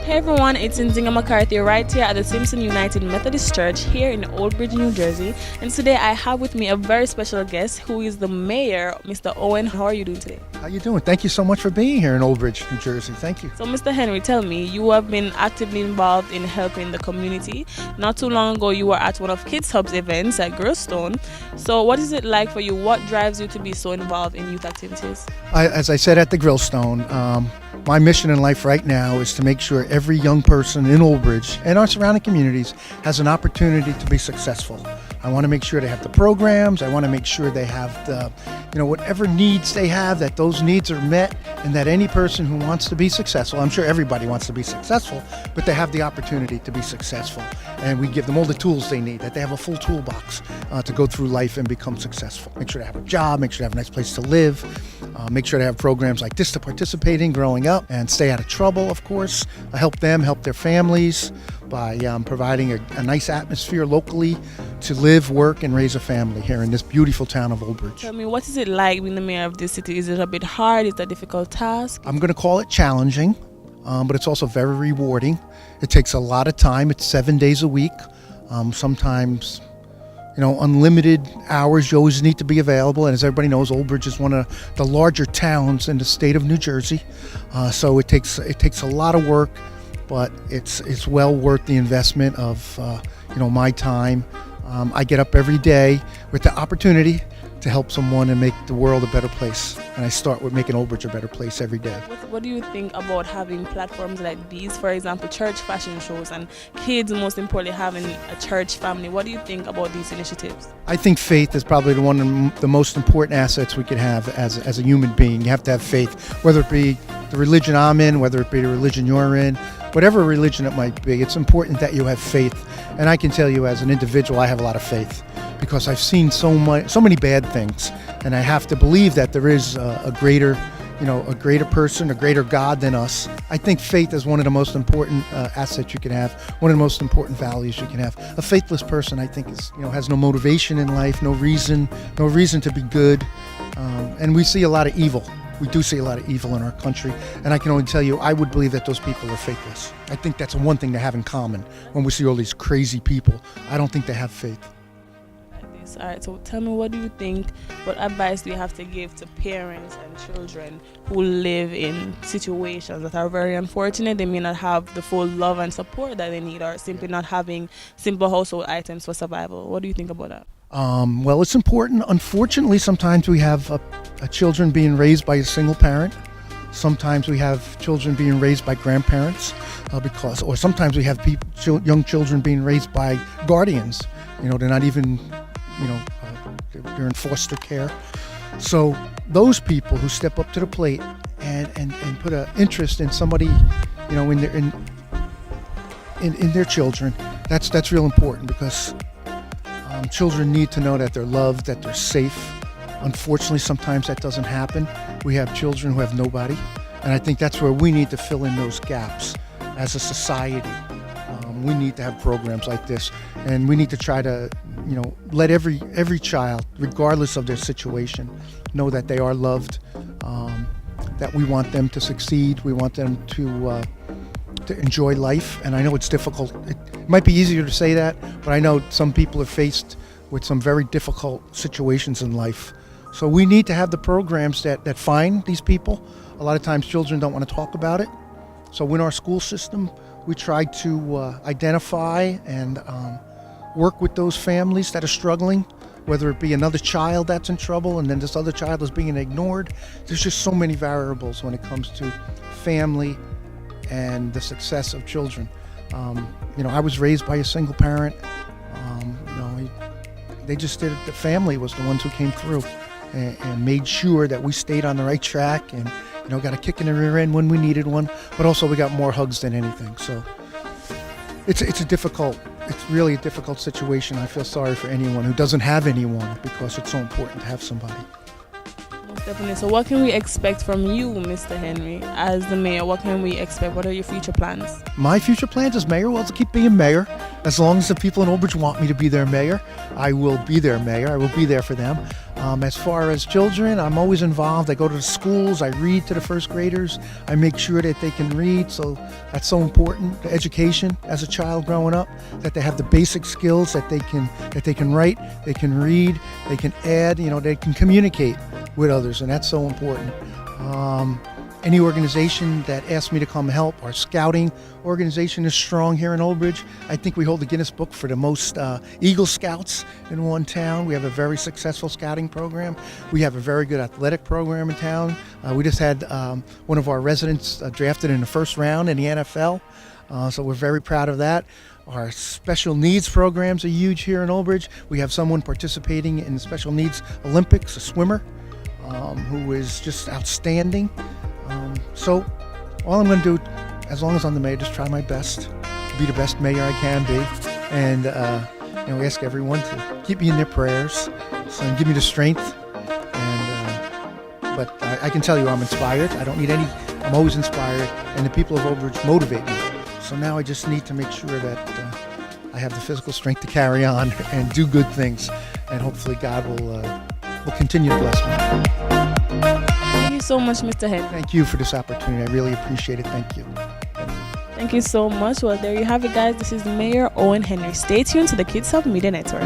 Hey everyone, it's Nzinga McCarthy right here at the Simpson United Methodist Church here in Old Bridge, New Jersey. And today I have with me a very special guest who is the mayor, Mr. Owen. How are you doing today? How you doing? Thank you so much for being here in Old Bridge, New Jersey. Thank you. So Mr. Henry, tell me, you have been actively involved in helping the community. Not too long ago, you were at one of Kids Hub's events at Girlstone. So what is it like for you? What drives you to be so involved in youth activities? As I said at the Grillstone, my mission in life right now is to make sure every young person in Old Bridge and our surrounding communities has an opportunity to be successful. I want to make sure they have the programs. I want to make sure they have the, whatever needs they have, that those needs are met, and that any person who wants to be successful, I'm sure everybody wants to be successful, but they have the opportunity to be successful. And we give them all the tools they need, that they have a full toolbox to go through life and become successful. Make sure they have a job, make sure they have a nice place to live, make sure they have programs like this to participate in growing up and stay out of trouble, of course. Help them, help their families by providing a nice atmosphere locally to live, work, and raise a family here in this beautiful town of Old Bridge. Tell me, what is it like being the mayor of this city? Is it a bit hard? Is it a difficult task? I'm going to call it challenging, but it's also very rewarding. It takes a lot of time. It's 7 days a week. Sometimes, unlimited hours. You always need to be available. And as everybody knows, Old Bridge is one of the larger towns in the state of New Jersey. So it takes a lot of work, but it's well worth the investment of my time. I get up every day with the opportunity to help someone and make the world a better place. And I start with making Old Bridge a better place every day. What do you think about having platforms like these, for example, church fashion shows, and kids, most importantly, having a church family? What do you think about these initiatives? I think faith is probably one of the most important assets we could have as a human being. You have to have faith, whether it be the religion I'm in, whether it be the religion you're in, whatever religion it might be. It's important that you have faith. And I can tell you as an individual, I have a lot of faith because I've seen so many bad things. And I have to believe that there is a greater person, a greater God than us. I think faith is one of the most important assets you can have, one of the most important values you can have. A faithless person, I think, has no motivation in life, no reason to be good. And we see a lot of evil. We do see a lot of evil in our country, and I can only tell you, I would believe that those people are faithless. I think that's one thing they have in common. When we see all these crazy people, I don't think they have faith. All right, so tell me, what do you think, what advice do you have to give to parents and children who live in situations that are very unfortunate? They may not have the full love and support that they need, or simply not having simple household items for survival. What do you think about that? Well, it's important. Unfortunately, sometimes we have children being raised by a single parent. Sometimes we have children being raised by grandparents, or sometimes we have young children being raised by guardians. They're not even, they're in foster care. So those people who step up to the plate and put an interest in somebody, in their children, that's real important because. Children need to know that they're loved, that they're safe. Unfortunately, sometimes that doesn't happen. We have children who have nobody, and I think that's where we need to fill in those gaps as a society. We need to have programs like this, and we need to try to, let every child, regardless of their situation, know that they are loved, that we want them to succeed, we want them to enjoy life. And I know it's difficult. It might be easier to say that, but I know some people are faced with some very difficult situations in life. So we need to have the programs that find these people. A lot of times children don't want to talk about it. So in our school system, we try to identify and work with those families that are struggling, whether it be another child that's in trouble and then this other child is being ignored. There's just so many variables when it comes to family and the success of children. I was raised by a single parent. They just did it. The family was the ones who came through and made sure that we stayed on the right track and got a kick in the rear end when we needed one, but also we got more hugs than anything. So it's really a difficult situation. I feel sorry for anyone who doesn't have anyone because it's so important to have somebody. Definitely. So what can we expect from you, Mr. Henry, as the mayor? What can we expect? What are your future plans? My future plans as mayor? Well, to keep being mayor. As long as the people in Old Bridge want me to be their mayor, I will be their mayor. I will be there for them. As far as children, I'm always involved. I go to the schools, I read to the first graders, I make sure that they can read, so that's so important. The education as a child growing up, that they have the basic skills, that they can write, they can read, they can add, they can communicate with others, and that's so important. Any organization that asks me to come help, our scouting organization is strong here in Old Bridge. I think we hold the Guinness Book for the most Eagle Scouts in one town. We have a very successful scouting program. We have a very good athletic program in town. We just had one of our residents drafted in the first round in the NFL, so we're very proud of that. Our special needs programs are huge here in Old Bridge. We have someone participating in the Special Needs Olympics, a swimmer, who is just outstanding. So all I'm going to do, as long as I'm the mayor, just try my best to be the best mayor I can be, and we ask everyone to keep me in their prayers, and give me the strength. But I can tell you I'm inspired. I don't need any. I'm always inspired, and the people of Old Bridge motivate me. So now I just need to make sure that I have the physical strength to carry on and do good things, and hopefully God will continue to bless me. Thank you so much, Mr. Henry. Thank you for this opportunity. I really appreciate it. Thank you. Thank you so much. Well, there you have it, guys. This is Mayor Owen Henry. Stay tuned to the Kids Hub Media Network.